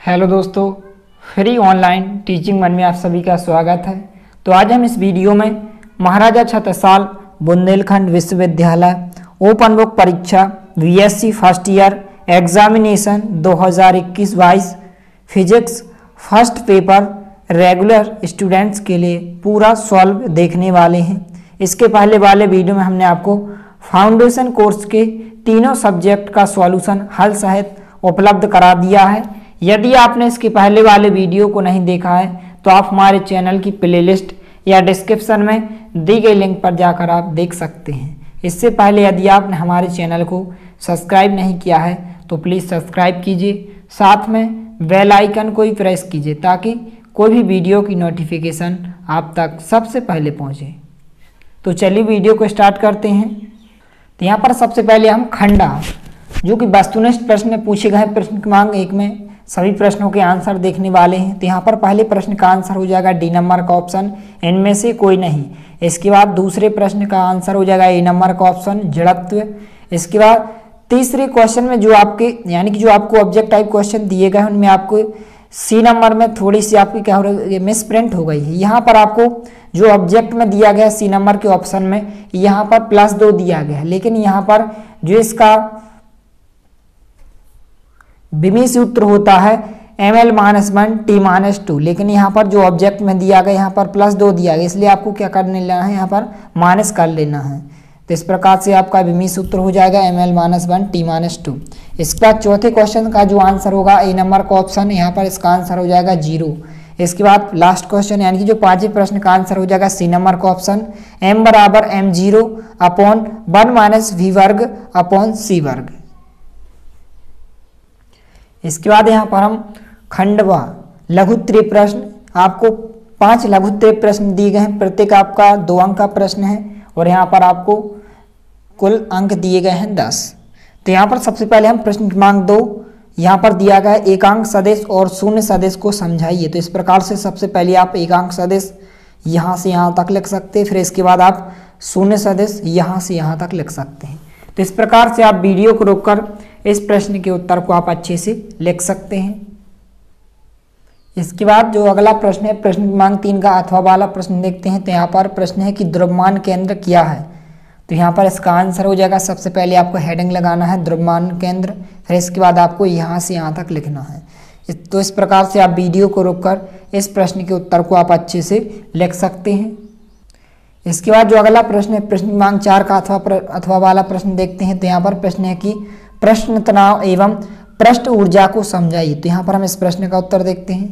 Hello दोस्तों, free online teaching one में आप सभी का स्वागत है। तो आज हम इस वीडियो में महाराजा छत्रसाल बुंदेलखंड विश्वविद्यालय ओपन बुक परीक्षा BSc first year examination 2021-22 physics first paper regular students के लिए पूरा सॉल्व देखने वाले हैं। इसके पहले वाले वीडियो में हमने आपको फाउंडेशन कोर्स के तीनों सब्जेक्ट का सॉल्यूशन हल सहित उपलब्ध करा दिया है। यदि आपने इसके पहले वाले वीडियो को नहीं देखा है तो आप हमारे चैनल की प्लेलिस्ट या डिस्क्रिप्शन में दी गई लिंक पर जाकर आप देख सकते हैं। इससे पहले यदि आपने हमारे चैनल को सब्सक्राइब नहीं किया है तो प्लीज़ सब्सक्राइब कीजिए, साथ में बेल आइकन को ही प्रेस कीजिए ताकि कोई भी वीडियो की नोटिफिकेशन आप तक सबसे पहले पहुँचे। तो चलिए वीडियो को स्टार्ट करते हैं। तो यहाँ पर सबसे पहले हम खंडा जो कि वस्तुनिष्ठ प्रश्न में पूछे गए प्रश्न क्रमांक 1 में सभी प्रश्नों के आंसर देखने वाले हैं। तो यहाँ पर पहले प्रश्न का आंसर हो जाएगा डी नंबर का ऑप्शन इनमें से कोई नहीं। इसके बाद दूसरे प्रश्न का आंसर हो जाएगा ए नंबर का ऑप्शन जड़त्व। इसके बाद तीसरे क्वेश्चन में जो आपके यानी कि जो आपको ऑब्जेक्ट टाइप क्वेश्चन दिए गए हैं उनमें आपको सी नंबर में थोड़ी सी आपकी क्या हो रही है, मिस प्रिंट हो गई है। यहाँ पर आपको जो ऑब्जेक्ट में दिया गया सी नंबर के ऑप्शन में यहाँ पर +2 दिया गया है, लेकिन यहाँ पर जो इसका विमी सूत्र होता है ml-1 t-2, लेकिन यहाँ पर जो ऑब्जेक्ट में दिया गया यहाँ पर +2 दिया गया, इसलिए आपको क्या कर लेना है, यहाँ पर माइनस कर लेना है। तो इस प्रकार से आपका विमी सूत्र हो जाएगा ml-1 t-2। इसके बाद चौथे क्वेश्चन का जो आंसर होगा ए नंबर का ऑप्शन, यहाँ पर इसका आंसर हो जाएगा 0। इसके बाद लास्ट क्वेश्चन यानी कि जो पांचवें प्रश्न का आंसर हो जाएगा सी नंबर का ऑप्शन m = m0/1 - v वर्ग c वर्ग। इसके बाद यहाँ पर हम खंडवा लघुत्तरीय प्रश्न, आपको 5 लघुत्तरीय प्रश्न दिए गए हैं, प्रत्येक आपका 2 अंक का प्रश्न है और यहाँ पर आपको कुल अंक दिए गए हैं 10। तो यहाँ पर सबसे पहले हम प्रश्न क्रमांक 2 यहाँ पर दिया गया है एकांक सदिश और शून्य सदिश को समझाइए। तो इस प्रकार से सबसे पहले आप एकांक सदिश यहाँ से यहाँ तक लिख सकते हैं, फिर इसके बाद आप शून्य सदिश यहाँ से यहाँ तक लिख सकते हैं। तो इस प्रकार से आप वीडियो को रोककर इस प्रश्न के उत्तर को आप अच्छे से लिख सकते हैं। इसके बाद जो अगला प्रश्न है प्रश्न क्रमांक 3 का अथवा वाला प्रश्न देखते हैं। तो यहाँ पर प्रश्न है कि द्रव्यमान केंद्र क्या है। तो यहाँ पर इसका आंसर हो जाएगा, सबसे पहले आपको हेडिंग लगाना है द्रव्यमान केंद्र, फिर इसके बाद आपको यहाँ से यहाँ तक लिखना है। तो इस प्रकार से आप वीडियो को रोककर इस प्रश्न के उत्तर को आप अच्छे से लिख सकते हैं। इसके बाद जो अगला प्रश्न है प्रश्न क्रमांक 4 का अथवा वाला प्रश्न देखते हैं। तो यहाँ पर प्रश्न है कि प्रश्न तनाव एवं पृष्ठ ऊर्जा को समझाइए। तो यहाँ पर हम इस प्रश्न का उत्तर देखते हैं।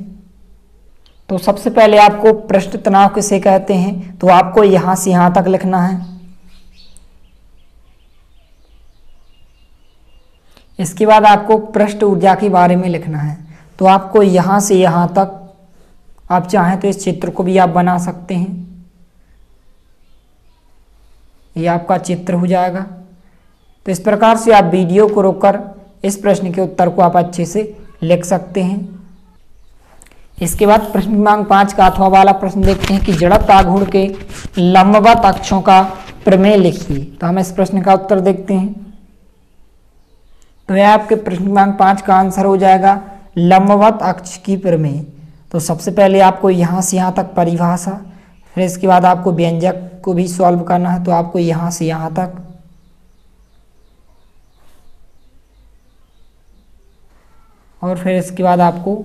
तो सबसे पहले आपको पृष्ठ तनाव किसे कहते हैं, तो आपको यहाँ से यहाँ तक लिखना है। इसके बाद आपको पृष्ठ ऊर्जा के बारे में लिखना है। तो आपको यहाँ से यहाँ तक, आप चाहें तो इस चित्र को भी आप बना सकते हैं, ये आपका चित्र हो जाएगा। तो इस प्रकार से आप वीडियो को रोककर इस प्रश्न के उत्तर को आप अच्छे से लिख सकते हैं। इसके बाद प्रश्न क्रमांक 5 का अथवा वाला प्रश्न देखते हैं कि जड़त्व आघूर्ण के लंबवत अक्षों का प्रमेय लिखिए। तो हम इस प्रश्न का उत्तर देखते हैं। तो यह आपके प्रश्न क्रमांक 5 का आंसर हो जाएगा लंबवत अक्ष की प्रमेय। तो सबसे पहले आपको यहाँ से यहाँ तक परिभाषा, फिर इसके बाद आपको व्यंजक को भी सॉल्व करना है। तो आपको यहाँ से यहाँ तक, और फिर इसके बाद आपको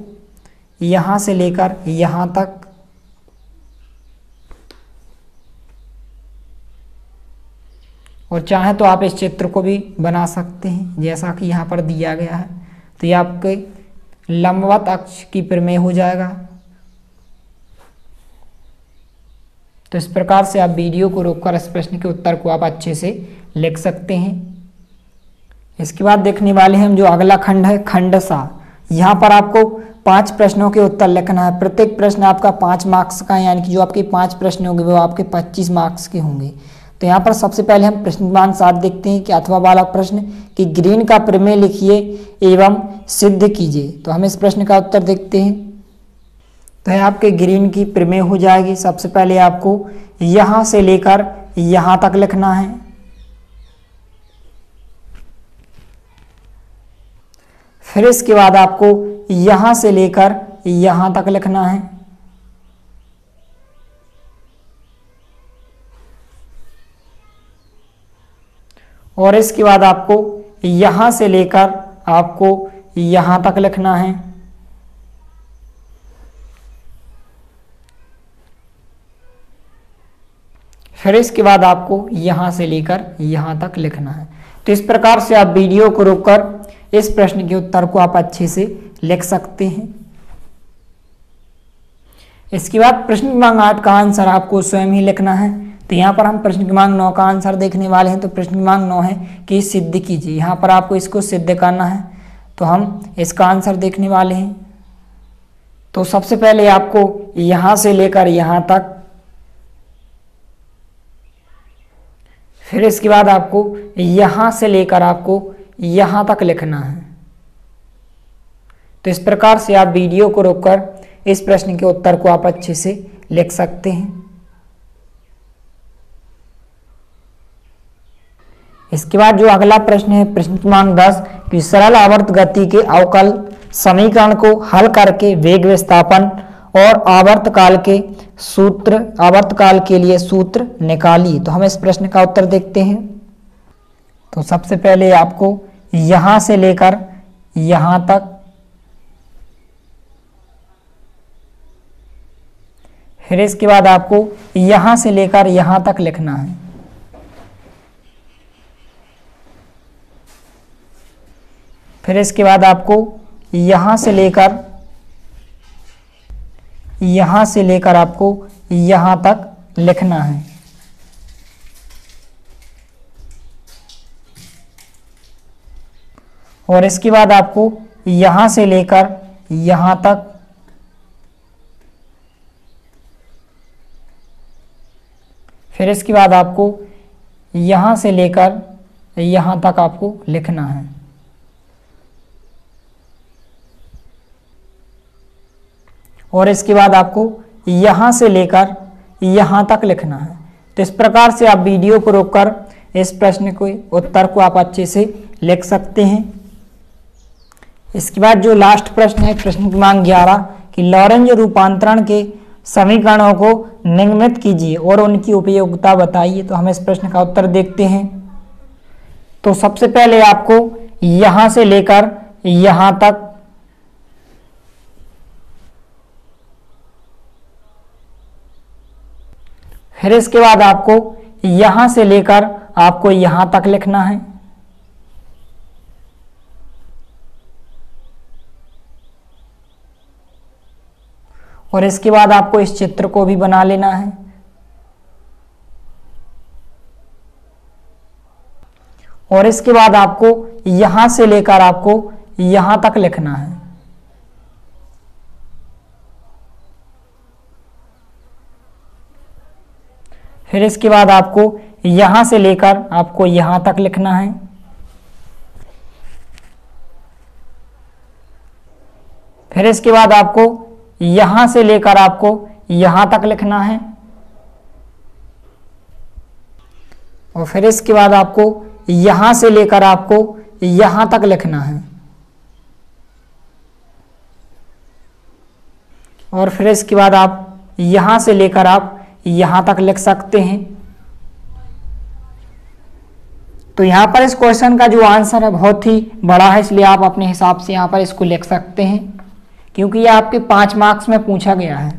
यहाँ से लेकर यहाँ तक, और चाहे तो आप इस चित्र को भी बना सकते हैं जैसा कि यहाँ पर दिया गया है। तो ये आपके लंबवत अक्ष की प्रमेय हो जाएगा। तो इस प्रकार से आप वीडियो को रोककर इस प्रश्न के उत्तर को आप अच्छे से लिख सकते हैं। इसके बाद देखने वाले हैं हम जो अगला खंड है खंड सा। यहाँ पर आपको 5 प्रश्नों के उत्तर लिखना है। प्रत्येक प्रश्न आपका 5 मार्क्स का, यानी कि जो आपके 5 प्रश्न होंगे वो आपके 25 मार्क्स के होंगे। तो यहाँ पर सबसे पहले हम प्रश्न क्रमांक 7 देखते हैं कि अथवा वाला प्रश्न कि ग्रीन का प्रमेय लिखिए एवं सिद्ध कीजिए। तो हम इस प्रश्न का उत्तर देखते हैं। तो है आपके ग्रीन की प्रमेय हो जाएगी। सबसे पहले आपको यहाँ से लेकर यहाँ तक लिखना है, फिर इसके बाद आपको यहाँ से लेकर यहाँ तक लिखना है। और इसके बाद आपको यहाँ से लेकर आपको यहाँ तक लिखना है। फिर इसके बाद आपको यहाँ से लेकर यहाँ तक लिखना है। तो इस प्रकार से आप वीडियो को रोककर इस प्रश्न के उत्तर को आप अच्छे से लिख सकते हैं। इसके बाद प्रश्न क्रमांक 8 का आंसर आपको स्वयं ही लिखना है। तो यहाँ पर हम प्रश्न क्रमांक 9 का आंसर देखने वाले हैं। तो प्रश्न क्रमांक 9 है कि सिद्ध कीजिए। यहाँ पर आपको इसको सिद्ध करना है, तो हम इसका आंसर देखने वाले हैं। तो सबसे पहले आपको यहाँ से लेकर यहाँ तक, फिर इसके बाद आपको यहाँ से लेकर आपको यहाँ तक लिखना है। तो इस प्रकार से आप वीडियो को रोककर इस प्रश्न के उत्तर को आप अच्छे से लिख सकते हैं। इसके बाद जो अगला प्रश्न है प्रश्न क्रमांक 10 कि सरल आवर्त गति के अवकल समीकरण को हल करके वेग विस्थापन और आवर्तकाल के लिए सूत्र निकालिए। तो हम इस प्रश्न का उत्तर देखते हैं। तो सबसे पहले आपको यहाँ से लेकर यहाँ तक, फिर इसके बाद आपको यहाँ से लेकर यहाँ तक लिखना है। फिर इसके बाद आपको यहाँ से लेकर आपको यहाँ तक लिखना है। और इसके बाद आपको यहाँ से लेकर यहाँ तक, फिर इसके बाद आपको यहाँ से लेकर यहाँ तक आपको लिखना है। और इसके बाद आपको यहाँ से लेकर यहाँ तक लिखना है। तो इस प्रकार से आप वीडियो को रोककर इस प्रश्न के उत्तर को आप अच्छे से लिख सकते हैं। इसके बाद जो लास्ट प्रश्न है प्रश्न क्रमांक 11 कि लॉरेंज रूपांतरण के समीकरणों को निम्नलिखित कीजिए और उनकी उपयोगिता बताइए। तो हम इस प्रश्न का उत्तर देखते हैं। तो सबसे पहले आपको यहाँ से लेकर यहाँ तक, फिर इसके बाद आपको यहाँ से लेकर आपको यहाँ तक लिखना है। और इसके बाद आपको इस चित्र को भी बना लेना है। और इसके बाद आपको यहाँ से लेकर आपको यहाँ तक लिखना है। फिर इसके बाद आपको यहाँ से लेकर आपको यहाँ तक लिखना है। फिर इसके बाद आपको यहाँ से लेकर आपको यहाँ तक लिखना है। और फिर इसके बाद आपको यहाँ से लेकर आपको यहाँ तक लिखना है। और फिर इसके बाद आप यहाँ से लेकर आप यहाँ तक लिख सकते हैं। तो यहाँ पर इस क्वेश्चन का जो आंसर है बहुत ही बड़ा है, इसलिए आप अपने हिसाब से यहाँ पर इसको लिख सकते हैं, क्योंकि ये आपके 5 मार्क्स में पूछा गया है।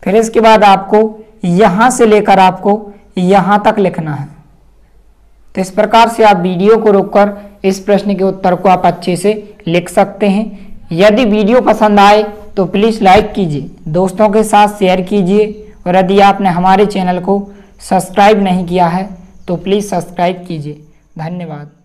फिर इसके बाद आपको यहाँ से लेकर आपको यहाँ तक लिखना है। तो इस प्रकार से आप वीडियो को रोककर इस प्रश्न के उत्तर को आप अच्छे से लिख सकते हैं। यदि वीडियो पसंद आए तो प्लीज़ लाइक कीजिए, दोस्तों के साथ शेयर कीजिए, और यदि आपने हमारे चैनल को सब्सक्राइब नहीं किया है तो प्लीज़ सब्सक्राइब कीजिए। धन्यवाद।